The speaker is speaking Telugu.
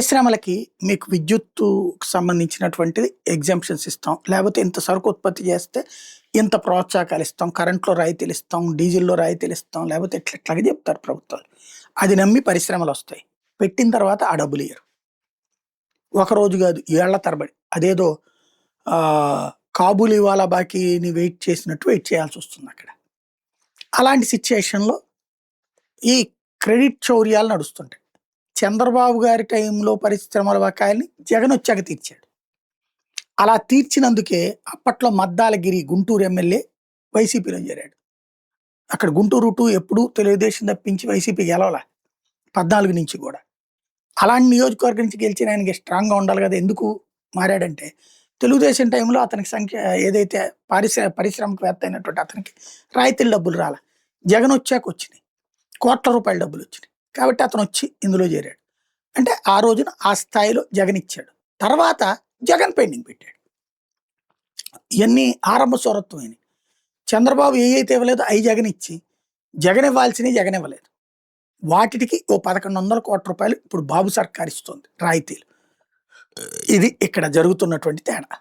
పరిశ్రమలకి మీకు విద్యుత్తుకు సంబంధించినటువంటిది ఎగ్జామ్షన్స్ ఇస్తాం. లేపోతే ఇంత సరుకు ఉత్పత్తి చేస్తే ఇంత ప్రోత్సాహకాలు ఇస్తాం. కరెంట్‌లో రాయితీలు ఇస్తాం. డీజిల్‌లో రాయితీలు ఇస్తాం. లేపోతే ఇట్లాగా చెప్తారు ప్రభుత్వాలు. అది నమ్మి పరిశ్రమలొస్తాయి. పెట్టిన తర్వాత ఆ డబ్బులియ్యరు. ఒకరోజు గాదు ఏళ్ల తరబడి. అదేదో కాబూలీవాలా బాకీని వెయిట్ చేసినట్టు వెయిట్ చేయాల్సొస్తుందక్కడ. అలాంటి సిట్యుయేషన్‌లో ఈ క్రెడిట్ చౌర్యాలు నడుస్తుంటాయి. చంద్రబాబు గారి టైంలో పరిశ్రమల బకాయిల్ని జగనొచ్చాక తీర్చాడు. అలా తీర్చినందుకే అప్పట్లో మద్దాలగిరి గుంటూరు ఎమ్మెల్యే వైసీపీలో చేరాడు. అక్కడ గుంటూరు 2 ఎప్పుడూ తెలుగుదేశం తప్పించి వైసీపీ గెలవల 14 నుంచి కూడా. అలాంటి నియోజకవర్గం నుంచి గెలిచిన ఆయనకి స్ట్రాంగ్‌గా ఉండాలి కదా! ఎందుకు మారాడంటే తెలుగుదేశం టైంలో అతనికి సంఖ్య ఏదైతే పారిశ్రామికవేత్త అయినటువంటి అతనికి రాయితీల డబ్బులు రాల. జగనొచ్చాక వచ్చినాయి. కోట్ల రూపాయల డబ్బులొచ్చినాయి. కాబట్టి అతనొచ్చి ఇందులో చేరాడు. అంటే ఆ రోజున ఆ స్థాయిలో జగనిచ్చాడు. తర్వాత జగన్ పెండింగ్ పెట్టాడు. ఇయన్నీ ఆరంభ స్వరత్వమైనయి. చంద్రబాబు ఏయైతే ఇవ్వలేదో అయి జగనిచ్చి, జగన్ ఇవ్వాల్సినయి జగన్ ఇవ్వలేదు. వాటికి ఓ 1,100 కోట్ల రూపాయలు ఇప్పుడు బాబు సర్కార్ ఇస్తోంది రాయితీలు. ఇది ఇక్కడ జరుగుతున్నటువంటి తేడా.